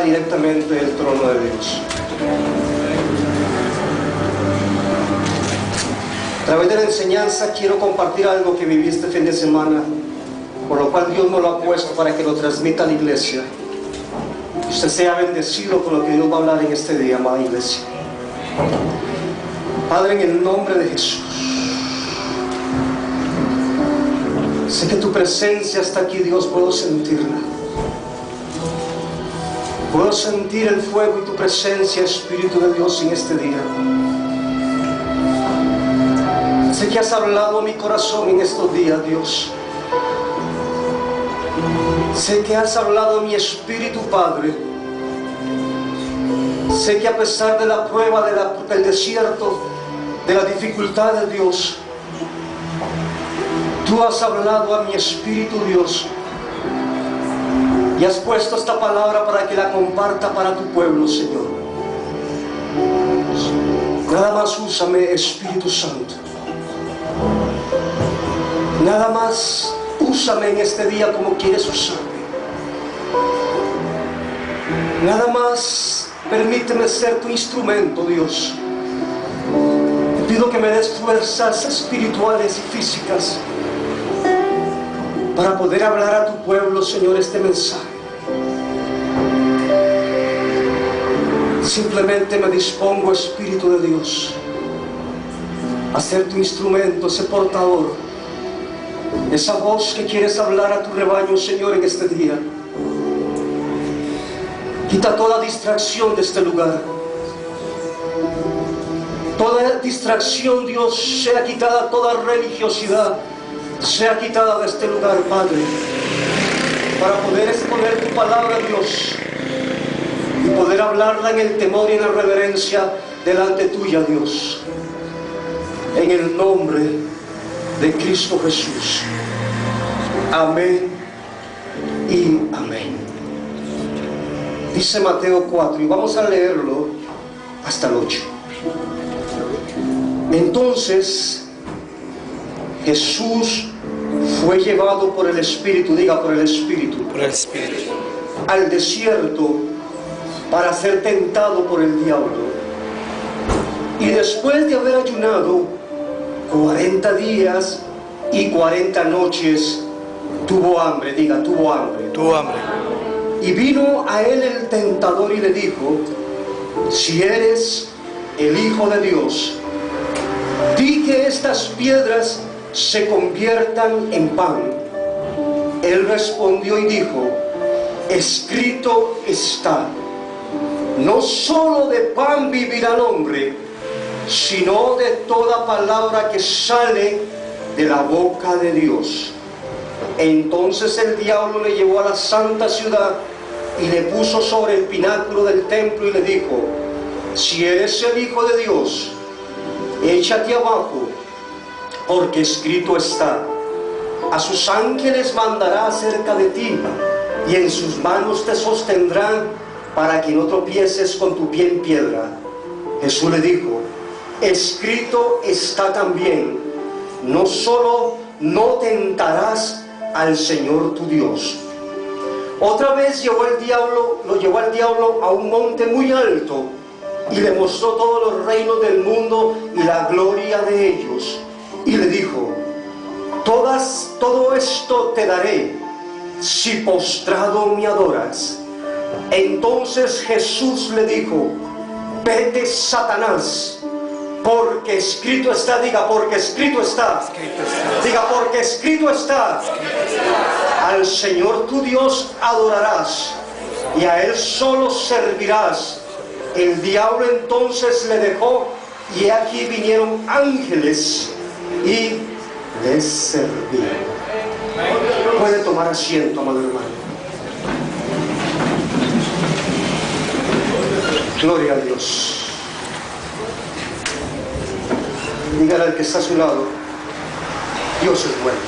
directamente del trono de Dios. A través de la enseñanza quiero compartir algo que viví este fin de semana, por lo cual Dios me lo ha puesto para que lo transmita a la iglesia. Usted sea bendecido con lo que Dios va a hablar en este día, amada iglesia. Padre, en el nombre de Jesús, sé que tu presencia está aquí, Dios, puedo sentirla. Puedo sentir el fuego y tu presencia, Espíritu de Dios, en este día. Sé que has hablado a mi corazón en estos días, Dios. Sé que has hablado a mi espíritu, Padre. Sé que a pesar de la prueba, del desierto, de las dificultades, Dios, tú has hablado a mi espíritu, Dios. Y has puesto esta palabra para que la comparta para tu pueblo, Señor. Nada más úsame, Espíritu Santo. Nada más úsame en este día como quieres usarme. Nada más permíteme ser tu instrumento, Dios. Te pido que me des fuerzas espirituales y físicas para poder hablar a tu pueblo, Señor, este mensaje. Simplemente me dispongo, Espíritu de Dios, a ser tu instrumento, ese portador, esa voz que quieres hablar a tu rebaño, Señor, en este día. Quita toda distracción de este lugar. Toda distracción, Dios, sea quitada, toda religiosidad sea quitada de este lugar, Padre, para poder exponer tu palabra, Dios, y poder hablarla en el temor y en la reverencia delante tuya, Dios, en el nombre de Cristo Jesús. Amén y amén. Dice Mateo 4, y vamos a leerlo hasta el 8. Entonces Jesús fue llevado por el Espíritu, diga por el Espíritu, al desierto para ser tentado por el diablo. Y después de haber ayunado 40 días y 40 noches, tuvo hambre, diga, tuvo hambre. Tuvo hambre. Y vino a él el tentador y le dijo: si eres el Hijo de Dios, di que estas piedras se conviertan en pan. Él respondió y dijo: escrito está, no solo de pan vivirá el hombre, sino de toda palabra que sale de la boca de Dios. Entonces el diablo le llevó a la santa ciudad y le puso sobre el pináculo del templo y le dijo: si eres el Hijo de Dios, échate abajo, porque escrito está, a sus ángeles mandará acerca de ti, y en sus manos te sostendrán para que no tropieces con tu pie en piedra. Jesús le dijo: escrito está también, no solo no tentarás al Señor tu Dios. Otra vez lo llevó al diablo a un monte muy alto y le mostró todos los reinos del mundo y la gloria de ellos. Y le dijo: todo esto te daré si postrado me adoras. Entonces Jesús le dijo: vete, Satanás, porque escrito está, diga, porque escrito está, diga, porque escrito está, al Señor tu Dios adorarás y a Él solo servirás. El diablo entonces le dejó, y aquí vinieron ángeles y les servían. Puede tomar asiento, amado hermano. Gloria a Dios. Dígale al que está a su lado: Dios es bueno.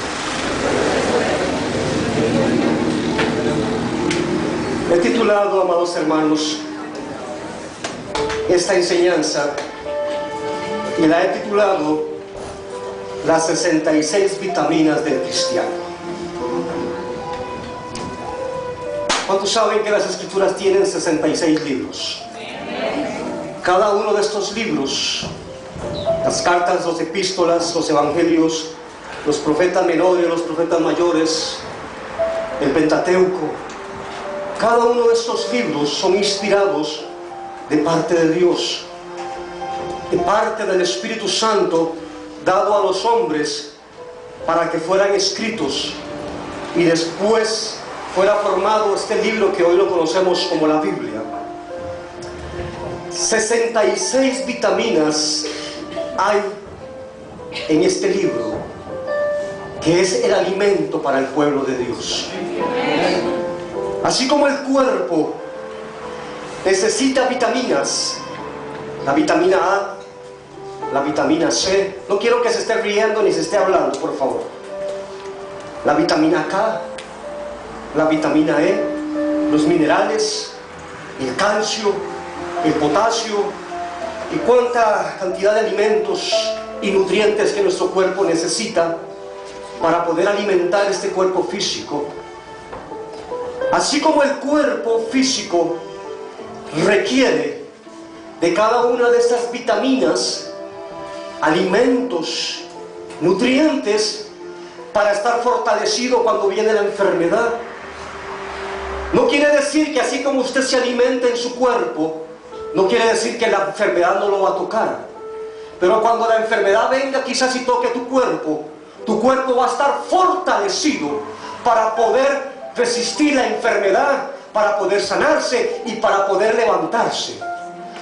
He titulado, amados hermanos, esta enseñanza, y la he titulado las 66 vitaminas del cristiano. ¿Cuántos saben que las Escrituras tienen 66 libros? Cada uno de estos libros, las cartas, los epístolas, los evangelios, los profetas menores, los profetas mayores, el Pentateuco, cada uno de estos libros son inspirados de parte de Dios, de parte del Espíritu Santo, dado a los hombres para que fueran escritos y después fuera formado este libro que hoy lo conocemos como la Biblia. 66 vitaminas hay en este libro, que es el alimento para el pueblo de Dios. Así como el cuerpo necesita vitaminas, la vitamina A, la vitamina C, no quiero que se esté riendo ni se esté hablando, por favor, la vitamina K, la vitamina E, los minerales, el calcio, el potasio y cuánta cantidad de alimentos y nutrientes que nuestro cuerpo necesita para poder alimentar este cuerpo físico. Así como el cuerpo físico requiere de cada una de estas vitaminas, alimentos, nutrientes para estar fortalecido cuando viene la enfermedad. No quiere decir que así como usted se alimenta en su cuerpo, no quiere decir que la enfermedad no lo va a tocar. Pero cuando la enfermedad venga, quizás y toque tu cuerpo va a estar fortalecido para poder resistir la enfermedad, para poder sanarse y para poder levantarse.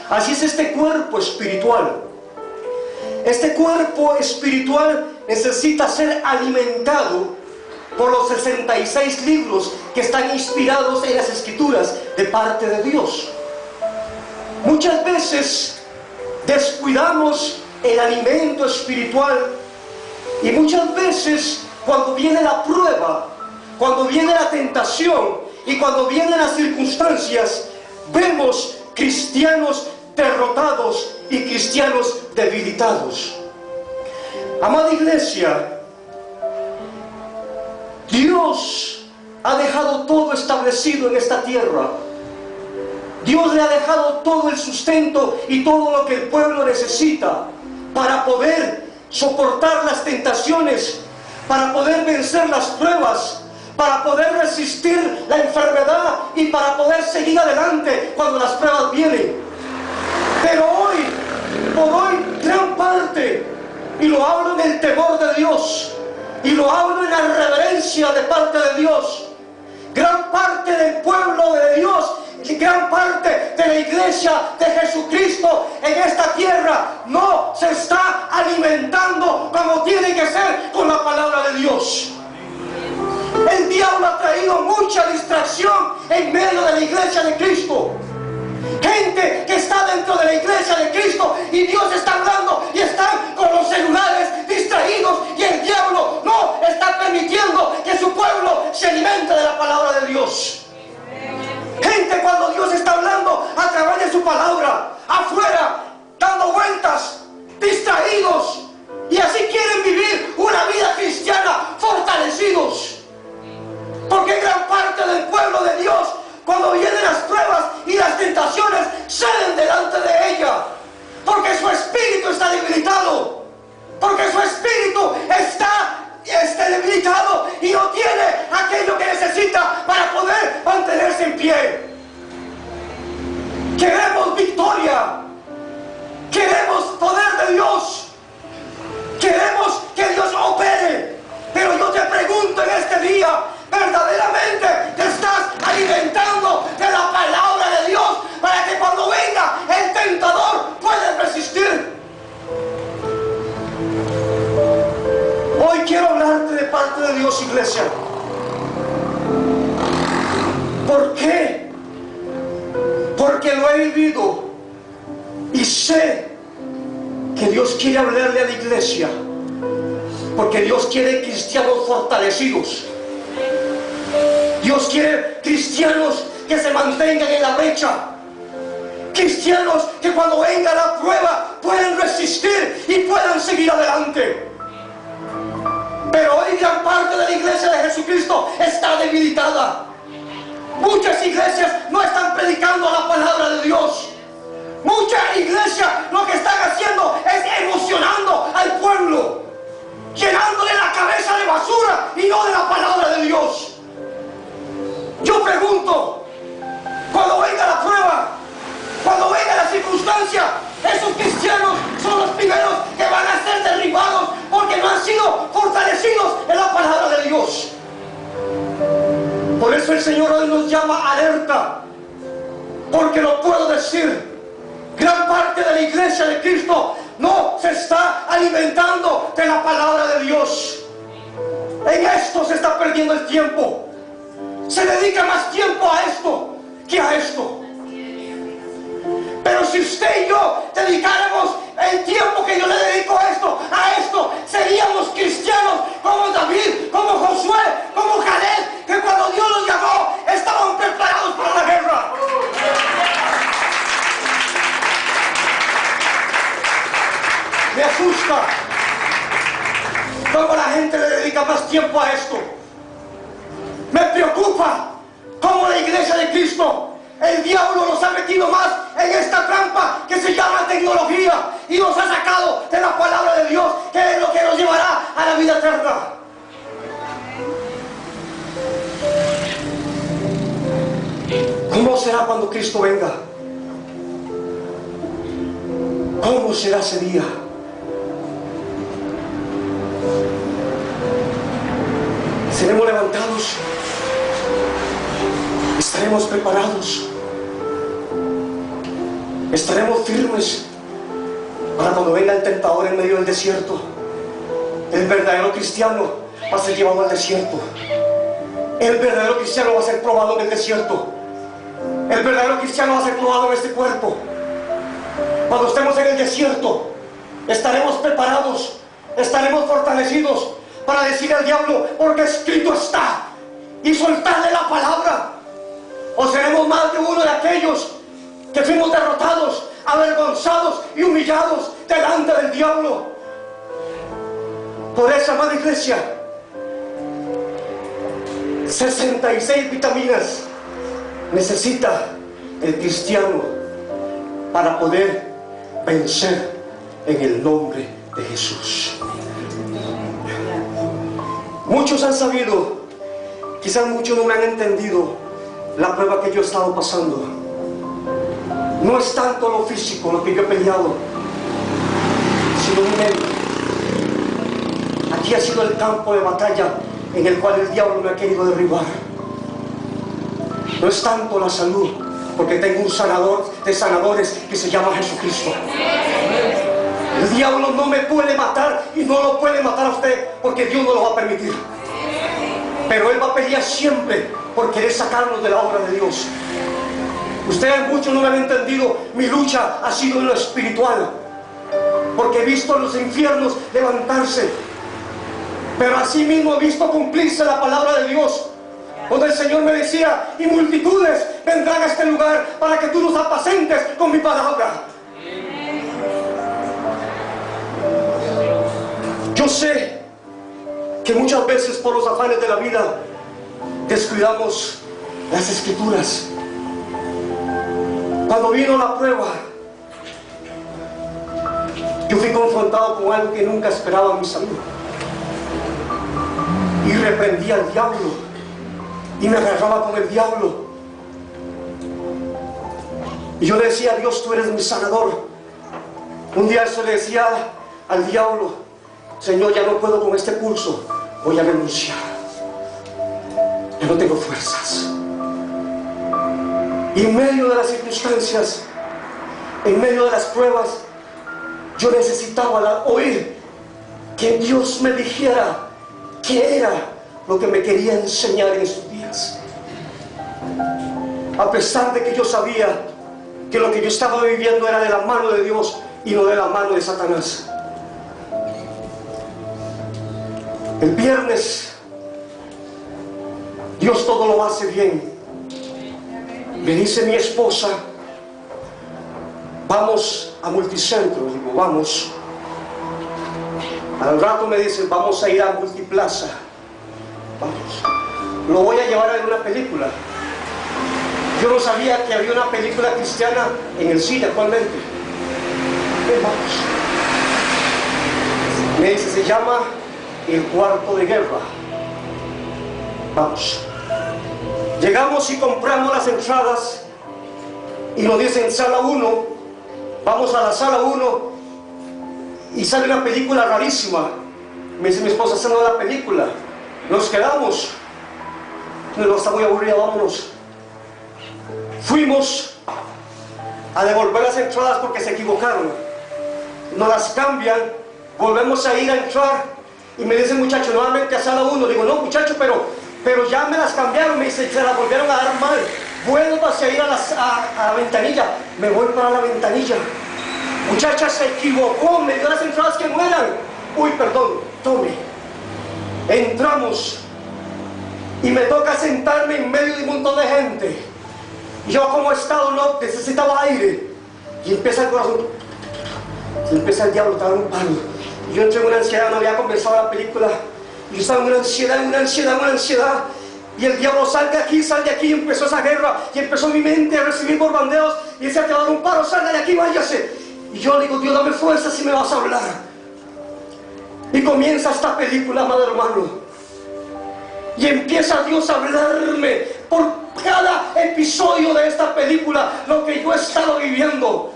Así es este cuerpo espiritual. Este cuerpo espiritual necesita ser alimentado por los 66 libros que están inspirados en las Escrituras de parte de Dios. Muchas veces descuidamos el alimento espiritual y muchas veces cuando viene la prueba, cuando viene la tentación y cuando vienen las circunstancias, vemos cristianos derrotados y cristianos debilitados. Amada iglesia, Dios ha dejado todo establecido en esta tierra. Dios le ha dejado todo el sustento y todo lo que el pueblo necesita para poder soportar las tentaciones, para poder vencer las pruebas, para poder resistir la enfermedad y para poder seguir adelante cuando las pruebas vienen. Pero hoy, por hoy, gran parte, y lo hablo en el temor de Dios, y lo hablo en la reverencia de parte de Dios, gran parte del pueblo de Dios, gran parte de la iglesia de Jesucristo en esta tierra no se está alimentando como tiene que ser con la palabra de Dios. El diablo ha traído mucha distracción en medio de la iglesia de Cristo. Gente que está dentro de la iglesia de Cristo y Dios está hablando y están con los celulares distraídos y el diablo no está permitiendo que su pueblo se alimente de la palabra de Dios. Gente, cuando Dios está hablando a través de su palabra, afuera, dando vueltas, distraídos, y así quieren vivir una vida cristiana fortalecidos. Porque gran parte del pueblo de Dios, cuando vienen las pruebas y las tentaciones, ceden delante de ella. Porque su espíritu está debilitado. Porque su espíritu está debilitado y no tiene aquello que necesita para poder mantenerse en pie. Queremos victoria, queremos poder de Dios, queremos que Dios opere, pero yo te pregunto en este día, ¿verdaderamente te estás alimentando de la palabra de Dios para que cuando venga el tentador puedas resistir? Hoy quiero hablarte de parte de Dios, iglesia. ¿Por qué? Porque lo he vivido y sé que Dios quiere hablarle a la iglesia. Porque Dios quiere cristianos fortalecidos. Dios quiere cristianos que se mantengan en la brecha. Cristianos que cuando venga la prueba puedan resistir y puedan seguir adelante. Pero hoy gran parte de la iglesia de Jesucristo está debilitada. Muchas iglesias no están predicando la palabra de Dios. Muchas iglesias lo que están haciendo es emocionando al pueblo, llenándole la cabeza de basura y no de la palabra de Dios. Yo pregunto, cuando venga la prueba, cuando venga la circunstancia, esos cristianos son los primeros que van a ser derribados porque no han sido fortalecidos en la palabra de Dios. Por eso el Señor hoy nos llama alerta, porque lo puedo decir, gran parte de la iglesia de Cristo no se está alimentando de la palabra de Dios. En esto se está perdiendo el tiempo. Se dedica más tiempo a esto que a esto. Pero si usted y yo dedicáramos el tiempo que yo le dedico a esto, seríamos cristianos como David, como Josué, como Caleb, que cuando Dios los llamó estaban preparados para la guerra. Me asusta cómo la gente le dedica más tiempo a esto. Me preocupa cómo la iglesia de Cristo, el diablo nos ha metido más en esta trampa que se llama tecnología y nos ha sacado de la palabra de Dios, que es lo que nos llevará a la vida eterna. ¿Cómo será cuando Cristo venga? ¿Cómo será ese día? ¿Seremos levantados? ¿Estaremos preparados? ¿Estaremos firmes para cuando venga el tentador en medio del desierto? El verdadero cristiano va a ser llevado al desierto. El verdadero cristiano va a ser probado en el desierto. El verdadero cristiano va a ser probado en este cuerpo. Cuando estemos en el desierto, estaremos preparados, estaremos fortalecidos para decir al diablo, porque escrito está, y soltarle la palabra. O seremos más de uno de aquellos que fuimos derrotados, avergonzados y humillados delante del diablo. Por eso, amada iglesia, 66 vitaminas necesita el cristiano para poder vencer en el nombre de Jesús. Muchos han sabido, quizás muchos no me han entendido la prueba que yo he estado pasando. No es tanto lo físico lo que yo he peleado, sino mi mente. Aquí ha sido el campo de batalla en el cual el diablo me ha querido derribar. No es tanto la salud, porque tengo un sanador de sanadores que se llama Jesucristo. El diablo no me puede matar y no lo puede matar a usted, porque Dios no lo va a permitir. Pero Él va a pelear siempre por querer sacarnos de la obra de Dios. Ustedes muchos no me han entendido. Mi lucha ha sido en lo espiritual, porque he visto a los infiernos levantarse, pero así mismo he visto cumplirse la palabra de Dios, donde el Señor me decía, y multitudes vendrán a este lugar para que tú los apacentes con mi palabra. Yo sé que muchas veces por los afanes de la vida descuidamos las Escrituras. Cuando vino la prueba, yo fui confrontado con algo que nunca esperaba en mi salud, y reprendí al diablo y me agarraba con el diablo, y yo le decía a Dios, tú eres mi sanador. Un día eso le decía al diablo, Señor, ya no puedo con este pulso, voy a renunciar, ya no tengo fuerzas. Y en medio de las circunstancias, en medio de las pruebas, yo necesitaba oír que Dios me dijera qué era lo que me quería enseñar en estos días. A pesar de que yo sabía que lo que yo estaba viviendo era de la mano de Dios y no de la mano de Satanás. El viernes, Dios todo lo hace bien. Me dice mi esposa, vamos a Multicentro. Digo, vamos. Al rato me dicen, vamos a ir a Multiplaza. Vamos. Lo voy a llevar a ver una película. Yo no sabía que había una película cristiana en el cine actualmente. Vamos. Me dice, se llama El Cuarto de Guerra. Vamos. Llegamos y compramos las entradas y nos dicen sala 1. Vamos a la sala 1 y sale una película rarísima. Me dice mi esposa, esa no es la película. Nos quedamos. No, está muy aburrida, vámonos. Fuimos a devolver las entradas porque se equivocaron. Nos las cambian, volvemos a ir a entrar y me dice el muchacho, nuevamente a sala 1. Digo, no muchacho, pero ya me las cambiaron. Me dice, se las volvieron a dar mal. Vuélvase a ir a la ventanilla. Me voy para la ventanilla. Muchacha se equivocó, me dio las entradas que no eran. Uy, perdón, tome. Entramos y me toca sentarme en medio de un montón de gente. Yo como estado no necesitaba aire. Y empieza el corazón. Y empieza el diablo a dar un palo. Y yo entré en una ansiedad, no había comenzado la película. Y yo estaba en una ansiedad. Y el diablo, sal de aquí, y empezó esa guerra. Y empezó mi mente a recibir bombardeos. Y decía, te va a dar un paro, salga de aquí, váyase. Y yo le digo, Dios, dame fuerza si me vas a hablar. Y comienza esta película, amado hermano. Y empieza Dios a hablarme por cada episodio de esta película lo que yo he estado viviendo.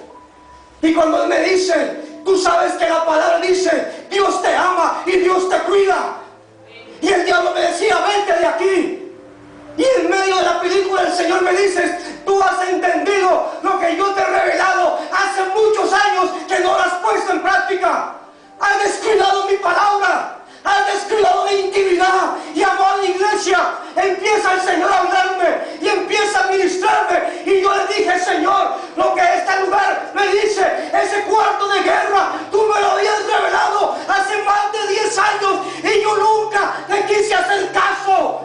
Y cuando Él me dice, tú sabes que la palabra dice, Dios te ama y Dios te cuida. Y el diablo me decía, vete de aquí. Y en medio de la película el Señor me dice, tú has entendido lo que yo te he revelado hace muchos años que no lo has puesto en práctica. Has descuidado mi palabra. Has descuidado mi intimidad. Y amada iglesia, empieza el Señor a hablarme y empieza a ministrarme. Y yo le dije, Señor, lo que este lugar me dice, ese cuarto de guerra, tú me lo habías revelado hace más de 10 años y yo nunca te quise hacer caso.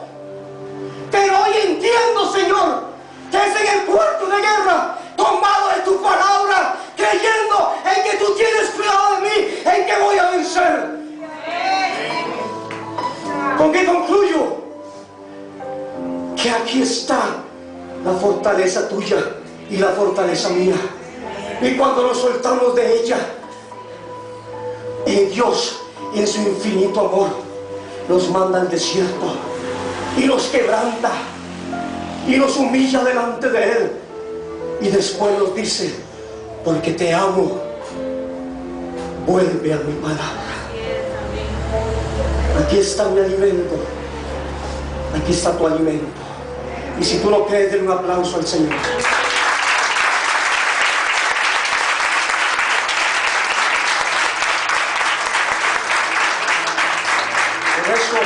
Pero hoy entiendo, Señor, que es en el cuarto de guerra, tomado de tu palabra, creyendo en que tú tienes cuidado de mí, en que voy a vencer. ¿Con qué concluyo? Que aquí está la fortaleza tuya y la fortaleza mía. Y cuando nos soltamos de ella, Dios en su infinito amor nos manda al desierto y nos quebranta y nos humilla delante de Él. Y después nos dice, porque te amo, vuelve a mi palabra. Aquí está mi alimento. Aquí está tu alimento. Y si tú lo crees, denle un aplauso al Señor. Por eso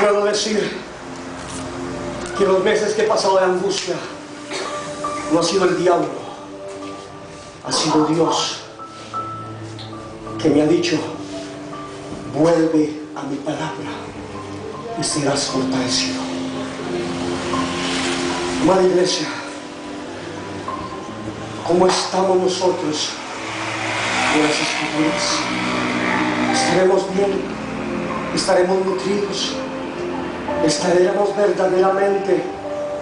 puedo decir que los meses que he pasado de angustia no ha sido el diablo, ha sido Dios que me ha dicho, vuelve a mi palabra y serás fortalecido. Amada iglesia, ¿cómo estamos nosotros con las escrituras? ¿Estaremos bien? ¿Estaremos nutridos? ¿Estaremos verdaderamente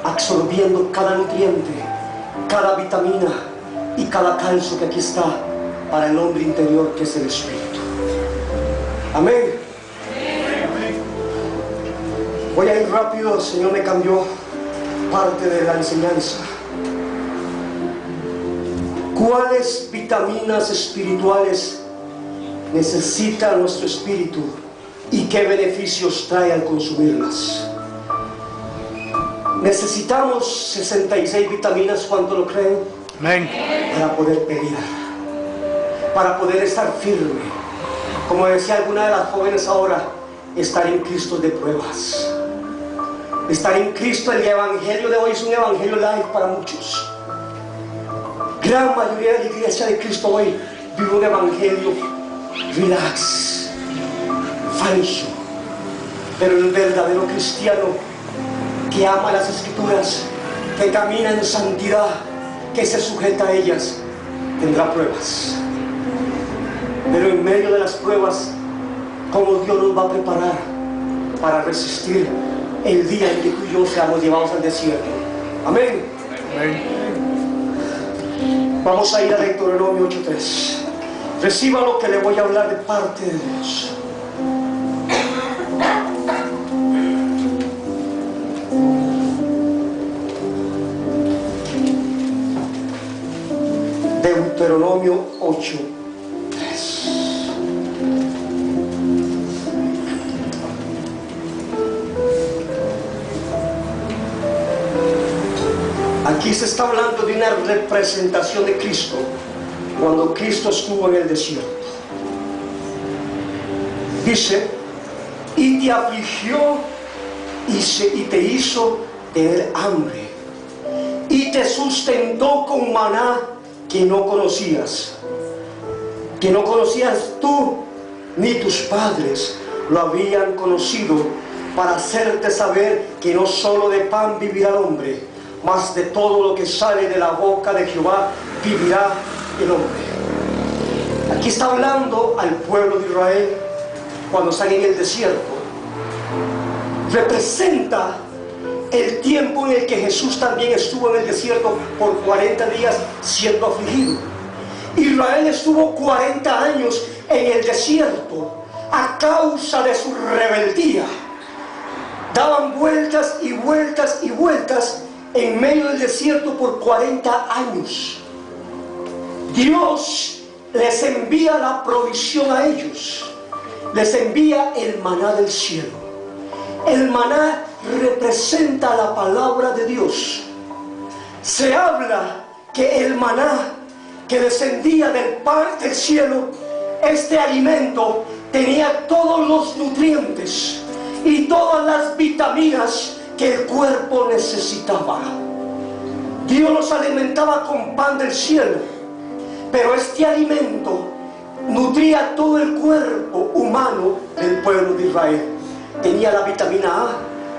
absorbiendo cada nutriente, cada vitamina y cada calcio que aquí está para el hombre interior que es el Espíritu? Amén. Voy a ir rápido, el Señor me cambió parte de la enseñanza. ¿Cuáles vitaminas espirituales necesita nuestro espíritu y qué beneficios trae al consumirlas? Necesitamos 66 vitaminas, ¿cuánto lo creen? Amén. Para poder pelear, para poder estar firme. Como decía alguna de las jóvenes ahora, estar en Cristo de pruebas. Estar en Cristo, el evangelio de hoy es un evangelio light para muchos. Gran mayoría de la iglesia de Cristo hoy vive un evangelio relax, falso. Pero el verdadero cristiano que ama las escrituras, que camina en santidad, que se sujeta a ellas, tendrá pruebas. Pero en medio de las pruebas, ¿cómo Dios nos va a preparar para resistir el día en que tú y yo seamos llevados al desierto? Amén. Amén. Vamos a ir a Deuteronomio 8:3. Reciba lo que le voy a hablar de parte de Dios. Deuteronomio 8:3. Aquí se está hablando de una representación de Cristo cuando Cristo estuvo en el desierto. Dice: y te afligió y te hizo tener hambre, y te sustentó con maná que no conocías tú ni tus padres lo habían conocido, para hacerte saber que no solo de pan vivirá el hombre, mas de todo lo que sale de la boca de Jehová vivirá el hombre. Aquí está hablando al pueblo de Israel cuando están en el desierto. Representa el tiempo en el que Jesús también estuvo en el desierto por 40 días siendo afligido. Israel estuvo 40 años en el desierto a causa de su rebeldía. Daban vueltas y vueltas y vueltas en medio del desierto por 40 años. Dios les envía la provisión a ellos. Les envía el maná del cielo. El maná representa la palabra de Dios. Se habla que el maná que descendía del cielo, este alimento tenía todos los nutrientes y todas las vitaminas que el cuerpo necesitaba. Dios los alimentaba con pan del cielo, pero este alimento nutría todo el cuerpo humano del pueblo de Israel. Tenía la vitamina A,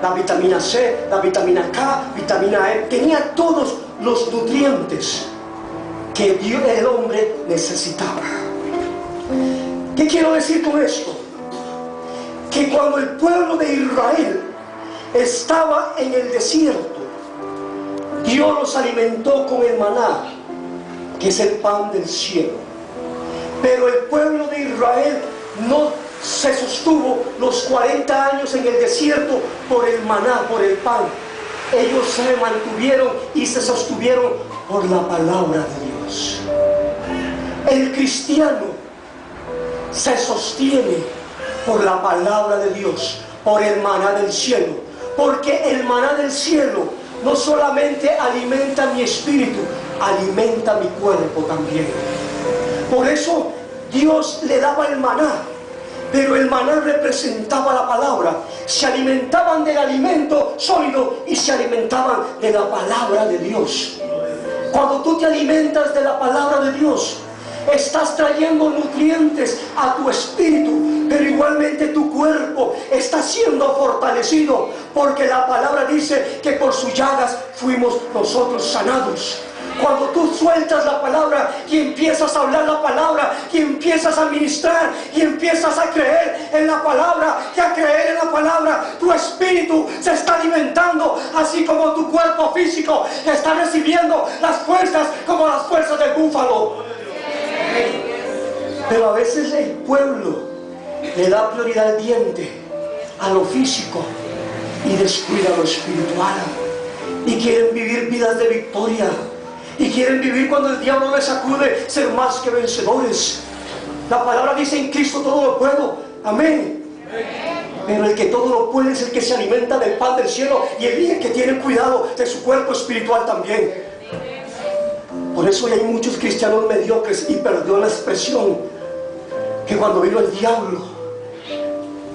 la vitamina C, la vitamina K, vitamina E, tenía todos los nutrientes que Dios, el hombre, necesitaba. ¿Qué quiero decir con esto? Que cuando el pueblo de Israel estaba en el desierto, Dios los alimentó con el maná, que es el pan del cielo. Pero el pueblo de Israel no se sostuvo los 40 años en el desierto por el maná, por el pan. Ellos se mantuvieron y se sostuvieron por la palabra de Dios. El cristiano se sostiene por la palabra de Dios, por el maná del cielo, porque el maná del cielo no solamente alimenta mi espíritu, alimenta mi cuerpo también. Por eso Dios le daba el maná, pero el maná representaba la palabra. Se alimentaban del alimento sólido y se alimentaban de la palabra de Dios. Cuando tú te alimentas de la palabra de Dios, estás trayendo nutrientes a tu espíritu, pero igualmente tu cuerpo está siendo fortalecido, porque la palabra dice que por sus llagas fuimos nosotros sanados. Cuando tú sueltas la palabra y empiezas a hablar la palabra y empiezas a ministrar y empiezas a creer en la palabra y a creer en la palabra, tu espíritu se está alimentando, así como tu cuerpo físico está recibiendo las fuerzas como las fuerzas del búfalo. Pero a veces el pueblo le da prioridad al diente, a lo físico, y descuida lo espiritual, y quieren vivir vidas de victoria, y quieren vivir cuando el diablo les sacude, ser más que vencedores. La palabra dice: en Cristo todo lo puedo. Amén. Pero el que todo lo puede es el que se alimenta del pan del cielo, y el que tiene cuidado de su cuerpo espiritual también. Por eso hay muchos cristianos mediocres, y perdón la expresión, que cuando vino el diablo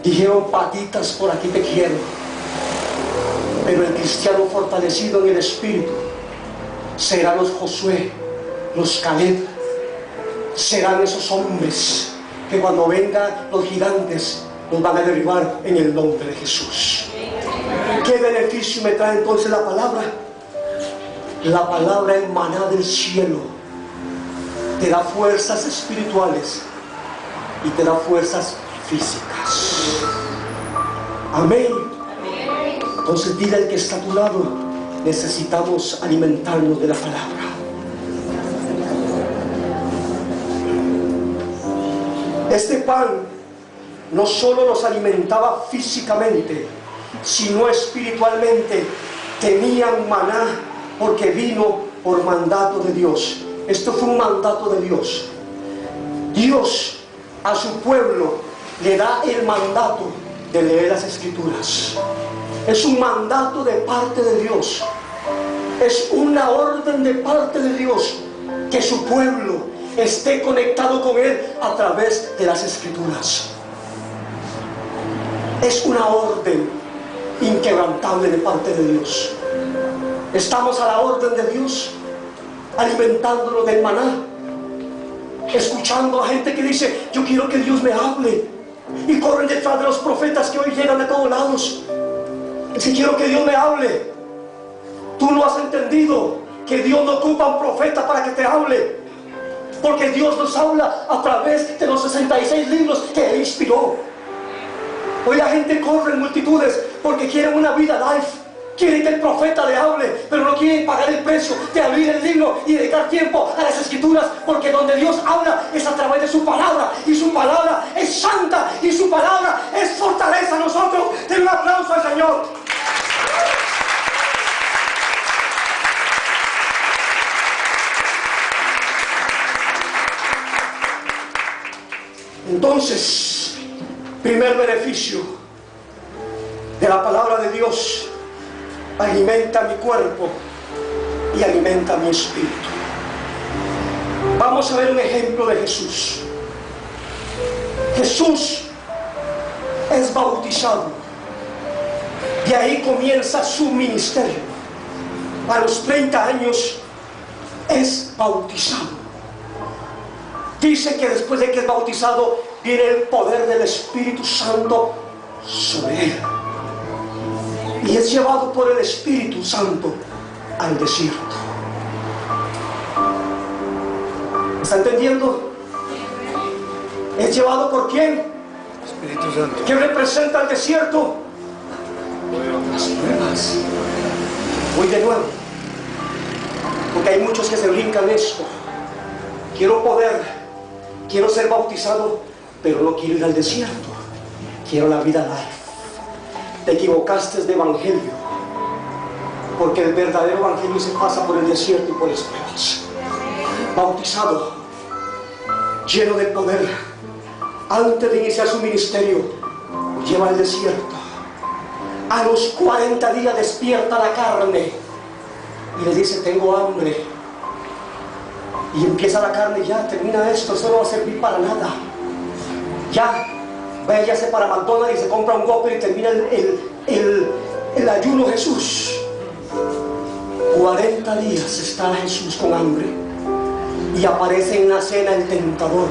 dijeron: patitas, por aquí te quiero. Pero el cristiano fortalecido en el espíritu serán los Josué, los Caleb, serán esos hombres que cuando vengan los gigantes los van a derribar en el nombre de Jesús. ¿Qué beneficio me trae entonces la palabra? La palabra, el maná del cielo, te da fuerzas espirituales y te da fuerzas físicas. Amén. Entonces dile al que está a tu lado: necesitamos alimentarnos de la palabra. Este pan no solo nos alimentaba físicamente, sino espiritualmente. Tenían maná porque vino por mandato de Dios. Esto fue un mandato de Dios. Dios a su pueblo le da el mandato de leer las Escrituras. Es un mandato de parte de Dios. Es una orden de parte de Dios que su pueblo esté conectado con Él a través de las Escrituras. Es una orden inquebrantable de parte de Dios. Estamos a la orden de Dios, alimentándonos del maná, escuchando a gente que dice: yo quiero que Dios me hable, y corren detrás de los profetas que hoy llegan de todos lados. Es que quiero que Dios me hable. Tú no has entendido que Dios no ocupa un profeta para que te hable, porque Dios nos habla a través de los 66 libros que Él inspiró. Hoy la gente corre en multitudes porque quieren una vida life. Quieren que el profeta le hable, pero no quieren pagar el precio de abrir el libro y dedicar tiempo a las Escrituras, porque donde Dios habla es a través de su palabra, y su palabra es santa, y su palabra es fortaleza a nosotros. Den un aplauso al Señor. Entonces, primer beneficio de la palabra de Dios: alimenta mi cuerpo y alimenta mi espíritu. Vamos a ver un ejemplo de Jesús. Jesús es bautizado. De ahí comienza su ministerio. A los 30 años es bautizado. Dice que después de que es bautizado viene el poder del Espíritu Santo sobre él. Y es llevado por el Espíritu Santo al desierto. ¿Está entendiendo? ¿Es llevado por quién? Espíritu Santo. ¿Qué representa el desierto? Las pruebas. Voy de nuevo, porque hay muchos que se brincan esto. Quiero poder, quiero ser bautizado, pero no quiero ir al desierto. Quiero la vida life. Te equivocaste de evangelio, porque el verdadero evangelio se pasa por el desierto y por las pruebas. Bautizado, lleno de poder, antes de iniciar su ministerio, lleva al desierto. A los 40 días despierta la carne y le dice: tengo hambre. Y empieza la carne: ya termina esto no va a servir para nada. Ya, váyase para McDonald's y se compra un Whopper y termina el ayuno. Jesús, 40 días está Jesús con hambre, y aparece en la cena el tentador,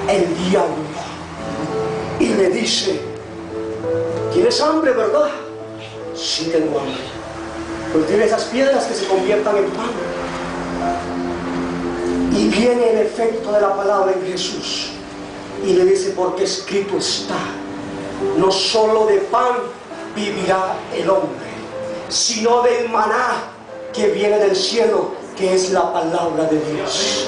el diablo, y le dice: ¿tienes hambre, verdad? Sí, tengo hambre. Pues dile esas piedras que se conviertan en pan. Y viene el efecto de la palabra en Jesús y le dice: porque escrito está, no solo de pan vivirá el hombre, sino del maná que viene del cielo, que es la palabra de Dios.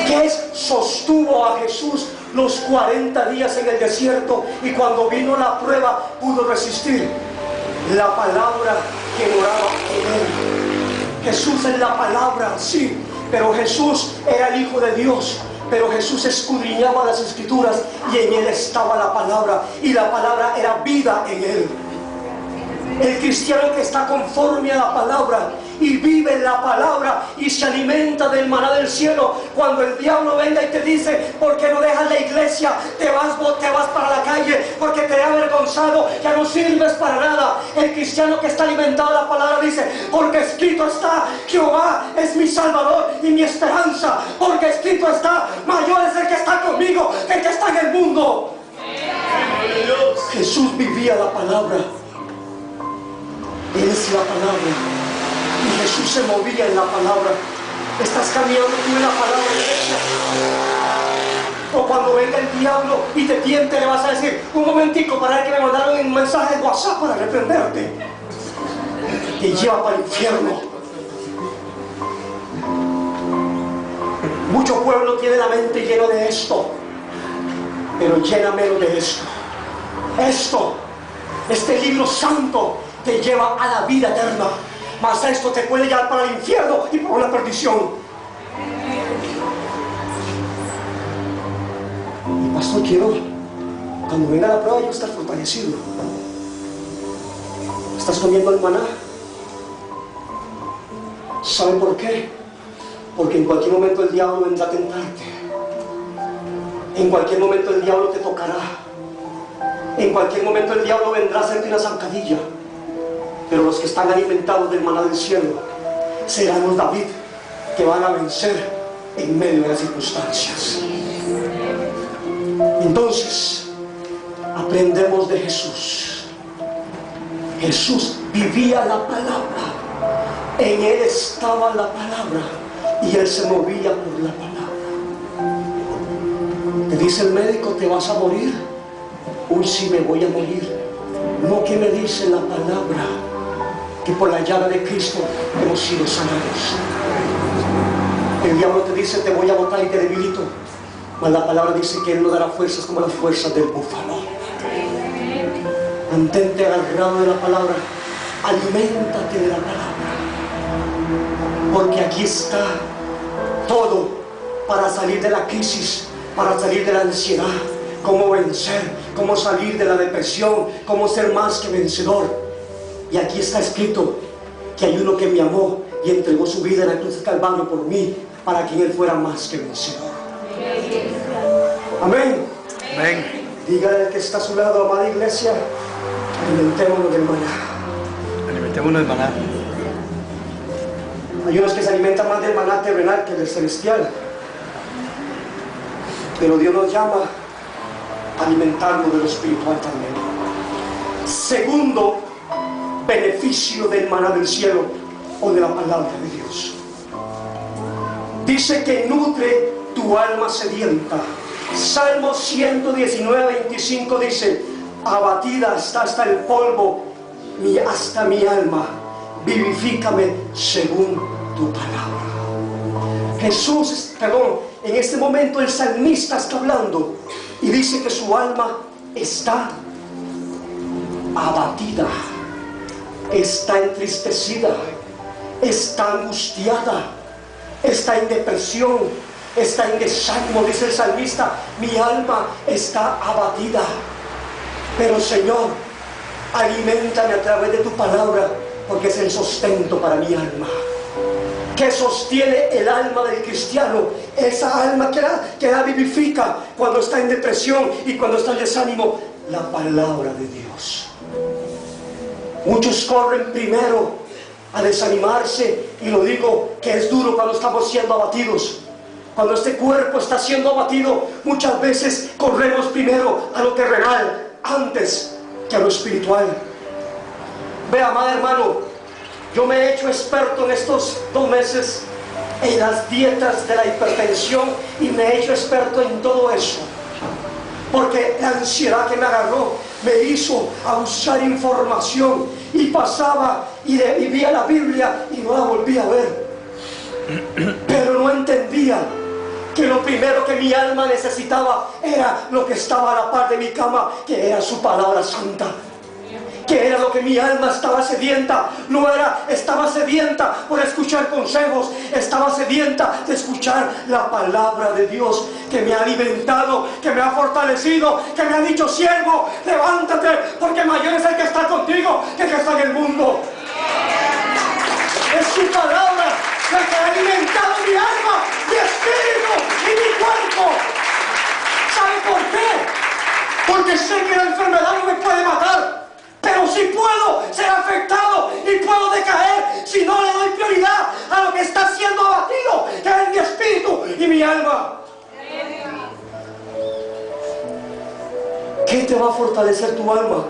¿Qué sostuvo a Jesús los 40 días en el desierto? Y cuando vino la prueba pudo resistir. La palabra que moraba en él. Jesús es la palabra, sí, pero Jesús era el Hijo de Dios. Pero Jesús escudriñaba las Escrituras y en él estaba la palabra, y la palabra era vida en él. El cristiano que está conforme a la palabra y vive la palabra y se alimenta del maná del cielo, cuando el diablo venga y te dice: ¿por qué no dejas la iglesia? Te vas para la calle porque te he avergonzado, ya no sirves para nada. El cristiano que está alimentado de la palabra dice: porque escrito está, Jehová es mi salvador y mi esperanza. Porque escrito está, mayor es el que está conmigo que el que está en el mundo. Jesús vivía la palabra. Él es la palabra, y Jesús se movía en la palabra. Estás caminando tú en la palabra, iglesia. O cuando venga el diablo y te tiente, le vas a decir: un momentico, para que me mandaron un mensaje de WhatsApp para reprenderte. te lleva para el infierno. Mucho pueblo tiene la mente llena de esto, pero llena menos de esto. Este libro santo te lleva a la vida eterna, mas esto te puede llevar para el infierno y por la perdición. Y pastor, quiero, cuando venga la prueba, yo estar fortalecido. ¿Estás comiendo el maná? ¿Sabe por qué? Porque en cualquier momento el diablo vendrá a tentarte. En cualquier momento el diablo te tocará. En cualquier momento el diablo vendrá a hacerte una zancadilla. Pero los que están alimentados del maná del cielo serán los David, que van a vencer en medio de las circunstancias. Entonces, aprendemos de Jesús. Jesús vivía la palabra. En él estaba la palabra y él se movía por la palabra. Te dice el médico, te vas a morir. Uy, sí, me voy a morir. No, que me dice la palabra, que por la llaga de Cristo hemos sido sanados. El diablo te dice, te voy a botar y te debilito, mas la palabra dice que él no dará fuerzas como las fuerzas del búfalo. Mantente agarrado de la palabra, aliméntate de la palabra, porque aquí está todo para salir de la crisis, para salir de la ansiedad, cómo vencer, cómo salir de la depresión, cómo ser más que vencedor. Y aquí está escrito que hay uno que me amó y entregó su vida en la cruz del Calvario por mí, para que él fuera más que vencedor. Amén. Amén. Dígale al que está a su lado, amada iglesia, alimentémonos del maná. Alimentémonos del maná. Hay unos que se alimentan más del maná terrenal que del celestial, pero Dios nos llama a alimentarnos de lo espiritual también. Segundo beneficio del maná del cielo o de la palabra de Dios, dice que nutre tu alma sedienta. Salmo 119:25 dice, abatida está hasta el polvo hasta mi alma, vivifícame según tu palabra. En este momento el salmista está hablando y dice que su alma está abatida, está entristecida, está angustiada, está en depresión, está en desánimo. Dice el salmista, mi alma está abatida, pero Señor, aliméntame a través de tu palabra, porque es el sustento para mi alma. Que sostiene el alma del cristiano, esa alma que la vivifica cuando está en depresión y cuando está en desánimo, la palabra de Dios. Muchos corren primero a desanimarse, y lo digo que es duro cuando estamos siendo abatidos. Cuando este cuerpo está siendo abatido, muchas veces corremos primero a lo terrenal antes que a lo espiritual. Vea, amado hermano, yo me he hecho experto en estos 2 meses en las dietas de la hipertensión, y me he hecho experto en todo eso, porque la ansiedad que me agarró me hizo a buscar información, y pasaba y vivía la Biblia y no la volví a ver, pero no entendía que lo primero que mi alma necesitaba era lo que estaba a la par de mi cama, que era su palabra santa. Que era lo que mi alma estaba sedienta. Estaba sedienta por escuchar consejos, estaba sedienta de escuchar la palabra de Dios, que me ha alimentado, que me ha fortalecido, que me ha dicho, siervo, levántate, porque mayor es el que está contigo que el que está en el mundo. Es su palabra la que ha alimentado mi alma, mi espíritu y mi cuerpo. ¿Sabe por qué? Porque sé que la enfermedad no me puede matar, pero sí puedo ser afectado y puedo decaer si no le doy prioridad a lo que está siendo abatido, que es mi espíritu y mi alma. ¿Qué te va a fortalecer tu alma?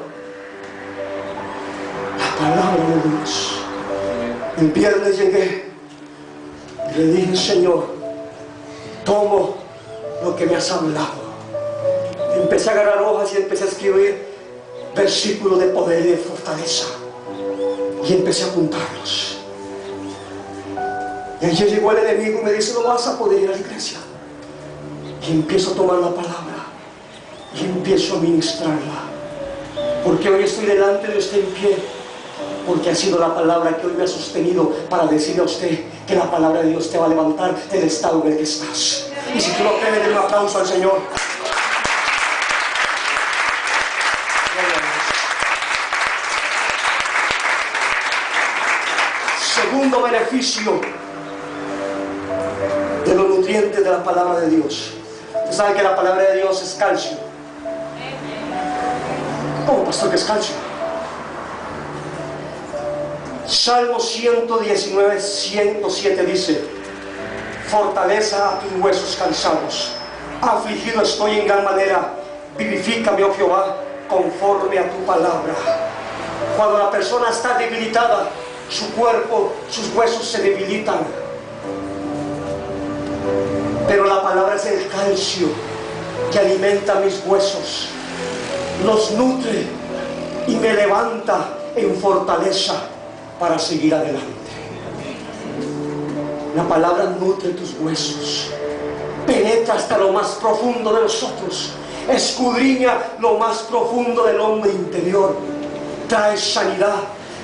La palabra de Dios. El viernes llegué y le dije, Señor, tomo lo que me has hablado. Empecé a agarrar hojas y empecé a escribir versículos de poder y de fortaleza. Y empecé a apuntarlos. Y allí llegó el enemigo y me dice: no vas a poder ir a la iglesia. Y empiezo a tomar la palabra y empiezo a ministrarla, porque hoy estoy delante de usted en pie, porque ha sido la palabra que hoy me ha sostenido para decirle a usted que la palabra de Dios te va a levantar del estado en el que estás. Y si tú lo crees, dale un aplauso al Señor. Segundo beneficio de los nutrientes de la palabra de Dios. Usted sabe que la palabra de Dios es calcio. ¿Cómo, pastor, que es calcio? Salmo 119, 107 dice: fortaleza a tus huesos cansados, afligido estoy en gran manera, vivifícame, oh Jehová, conforme a tu palabra. Cuando la persona está debilitada, su cuerpo, sus huesos se debilitan, pero la palabra es el calcio que alimenta mis huesos, los nutre y me levanta en fortaleza para seguir adelante. La palabra nutre tus huesos, penetra hasta lo más profundo de nosotros, escudriña lo más profundo del hombre interior, trae sanidad,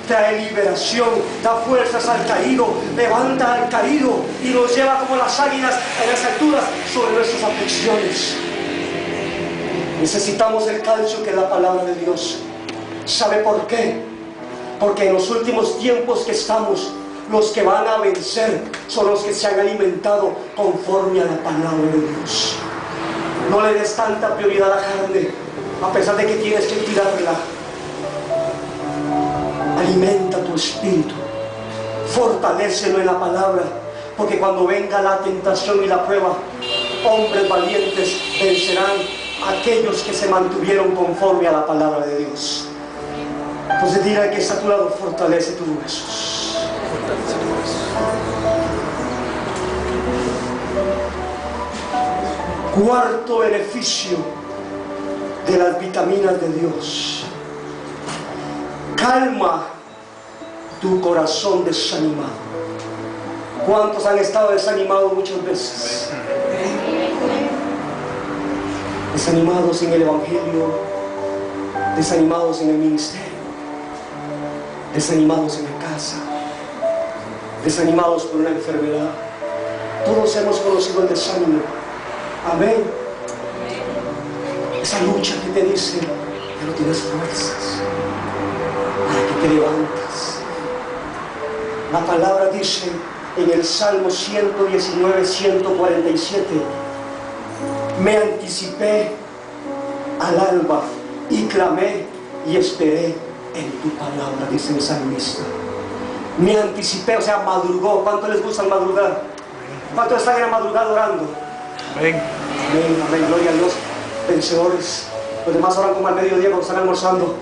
trae liberación, da fuerzas al caído, levanta al caído y nos lleva como las águilas en las alturas sobre nuestras aflicciones. Necesitamos el calcio que es la palabra de Dios. ¿Sabe por qué? Porque en los últimos tiempos que estamos, los que van a vencer son los que se han alimentado conforme a la palabra de Dios. No le des tanta prioridad a la carne, a pesar de que tienes que tirarla. Alimenta tu espíritu, fortalécelo en la palabra, porque cuando venga la tentación y la prueba, hombres valientes vencerán a aquellos que se mantuvieron conforme a la palabra de Dios. Entonces dile al que está a tu lado: fortalece tus huesos. Fortalece tus huesos. Cuarto beneficio de las vitaminas de Dios: calma tu corazón desanimado. ¿Cuántos han estado desanimados muchas veces? Desanimados en el evangelio, desanimados en el ministerio, desanimados en la casa, desanimados por una enfermedad. Todos hemos conocido el desánimo. Amén. Esa lucha que te dice que no tienes fuerzas, para que te levantas. La palabra dice en el Salmo 119, 147: me anticipé al alba y clamé y esperé en tu palabra, dice el salmista. Me anticipé, o sea, madrugó. ¿Cuánto les gusta madrugar? ¿Cuántos están en la madrugada orando? Amén. Amén, amén, gloria a Dios. Vencedores. Los demás oran como al mediodía cuando están almorzando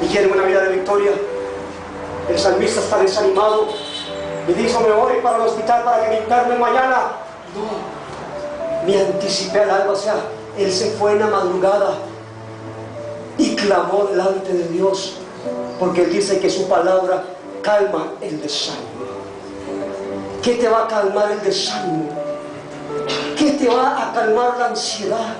y quieren una vida de victoria. El salmista está desanimado y dice: me voy para el hospital para que me internen mañana. No, me anticipé al alba, o sea, él se fue en la madrugada y clamó delante de Dios, porque él dice que su palabra calma el desánimo. ¿Qué te va a calmar el desánimo? ¿Qué te va a calmar la ansiedad?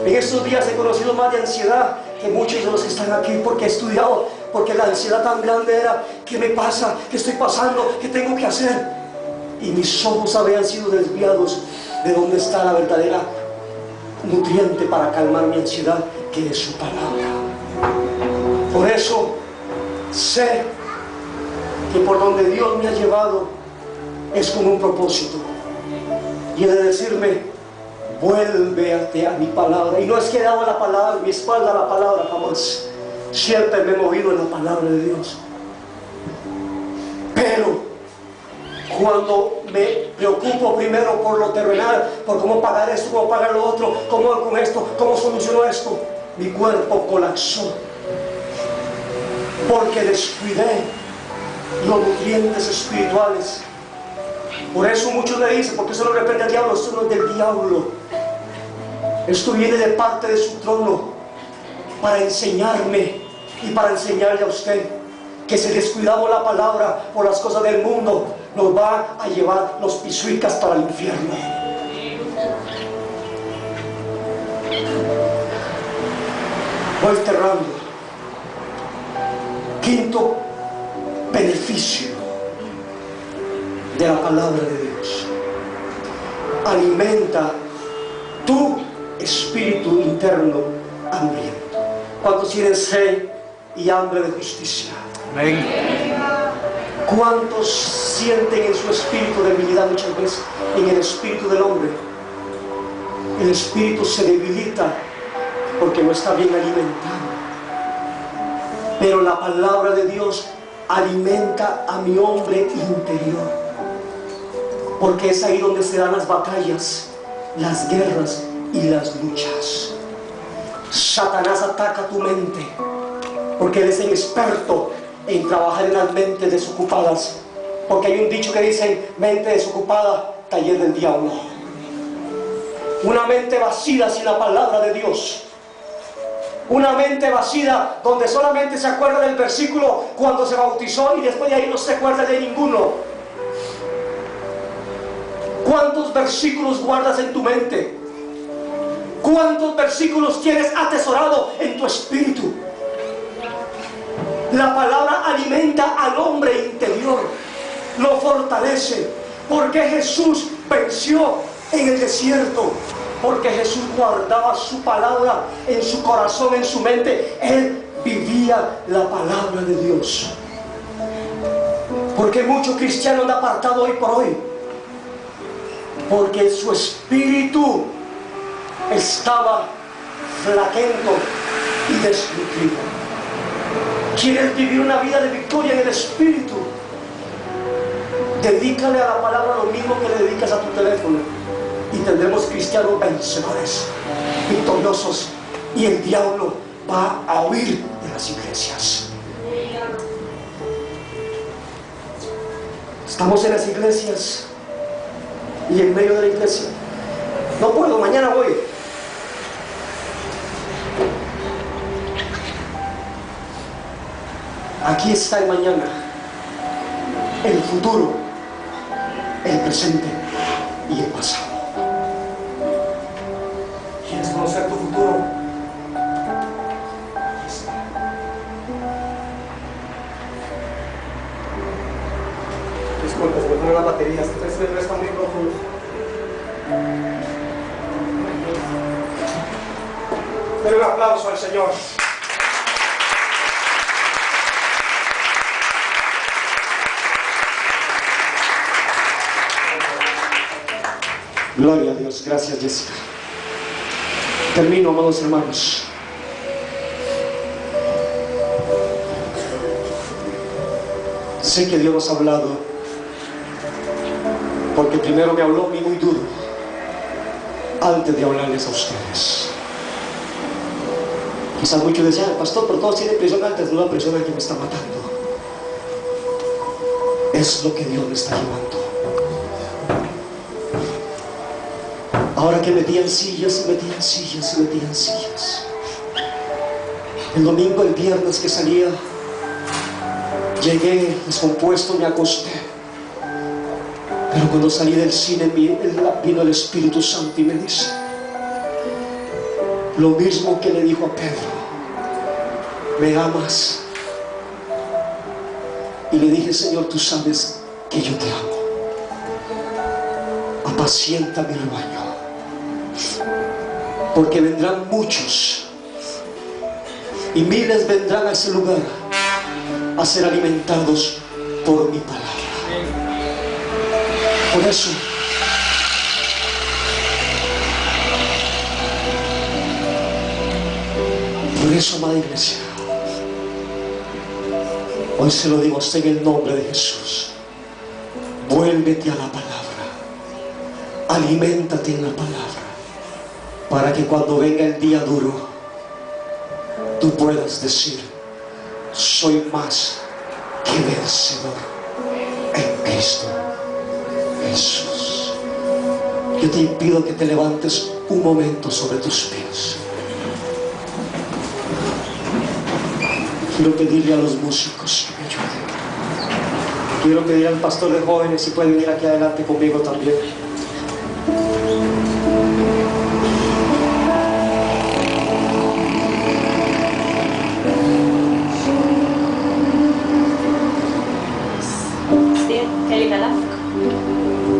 En estos días he conocido más de ansiedad que muchos de los que están aquí, porque he estudiado, porque la ansiedad tan grande era: ¿qué me pasa? ¿Qué estoy pasando? ¿Qué tengo que hacer? Y mis ojos habían sido desviados de donde está la verdadera nutriente para calmar mi ansiedad, que es su palabra. Por eso sé que por donde Dios me ha llevado es con un propósito, y es de decirme: vuélvete a mi palabra. Y no es que he dado la palabra, mi espalda a la palabra, jamás. Siempre me he movido en la palabra de Dios. Pero cuando me preocupo primero por lo terrenal, por cómo pagar esto, cómo pagar lo otro, cómo con esto, cómo soluciono esto, mi cuerpo colapsó, porque descuidé los nutrientes espirituales. Por eso muchos me dicen: ¿por qué se lo reprende al diablo? Esto no es del diablo, esto viene de parte de su trono para enseñarme y para enseñarle a usted que si descuidamos la palabra por las cosas del mundo, nos va a llevar los pisuicas para el infierno. Voy cerrando. Quinto beneficio de la palabra de Dios: alimenta tu espíritu interno hambriento. ¿Cuántos tienen sed y hambre de justicia? Amén. ¿Cuántos sienten en su espíritu debilidad muchas veces? En el espíritu del hombre, el espíritu se debilita porque no está bien alimentado. Pero la palabra de Dios alimenta a mi hombre interior, porque es ahí donde se dan las batallas, las guerras y las luchas. Satanás ataca tu mente porque él es el experto en trabajar en las mentes desocupadas, porque hay un dicho que dice: mente desocupada, taller del diablo. Una mente vacía sin la palabra de Dios, una mente vacía donde solamente se acuerda del versículo cuando se bautizó y después de ahí no se acuerda de ninguno. ¿Cuántos versículos guardas en tu mente? ¿Cuántos versículos tienes atesorado en tu espíritu? La palabra alimenta al hombre interior, lo fortalece, porque Jesús venció en el desierto, porque Jesús guardaba su palabra en su corazón, en su mente. Él vivía la palabra de Dios. Porque muchos cristianos han apartado hoy por hoy, porque su espíritu estaba flaquento y desnutrido. ¿Quieres vivir una vida de victoria en el espíritu? Dedícale a la palabra lo mismo que le dedicas a tu teléfono, y tendremos cristianos vencedores, victoriosos, y el diablo va a huir de las iglesias. Estamos en las iglesias y en medio de la iglesia: no puedo, mañana voy. Aquí está el mañana, el futuro, el presente y el pasado. ¿Quieres conocer tu futuro? Aquí está. Disculpe, se me ponen las baterías, que esto está muy profundo. Denle un aplauso al Señor. Gloria a Dios. Gracias, Jessica. Termino, amados hermanos. Sé que Dios nos ha hablado, porque primero me habló a mí muy duro antes de hablarles a ustedes. Quizás muchos decían: pastor, pero todos tienen presión alta. Es una presión que me está matando. Es lo que Dios me está llevando. Ahora que metían sillas y metían sillas y metían sillas, el domingo, el viernes que salía, llegué descompuesto, me acosté. Pero cuando salí del cine vino el Espíritu Santo y me dice lo mismo que le dijo a Pedro: ¿me amas? Y le dije: Señor, tú sabes que yo te amo. Apacienta mi rebaño, porque vendrán muchos y miles vendrán a ese lugar a ser alimentados por mi palabra. Por eso, amada iglesia, hoy se lo digo a usted en el nombre de Jesús: vuélvete a la palabra, aliméntate en la palabra, para que cuando venga el día duro, tú puedas decir: soy más que vencedor en Cristo Jesús. Yo te pido que te levantes un momento sobre tus pies. Quiero pedirle a los músicos que me ayuden. Quiero pedir al pastor de jóvenes si puede venir aquí adelante conmigo también. Sí, qué linda la boca.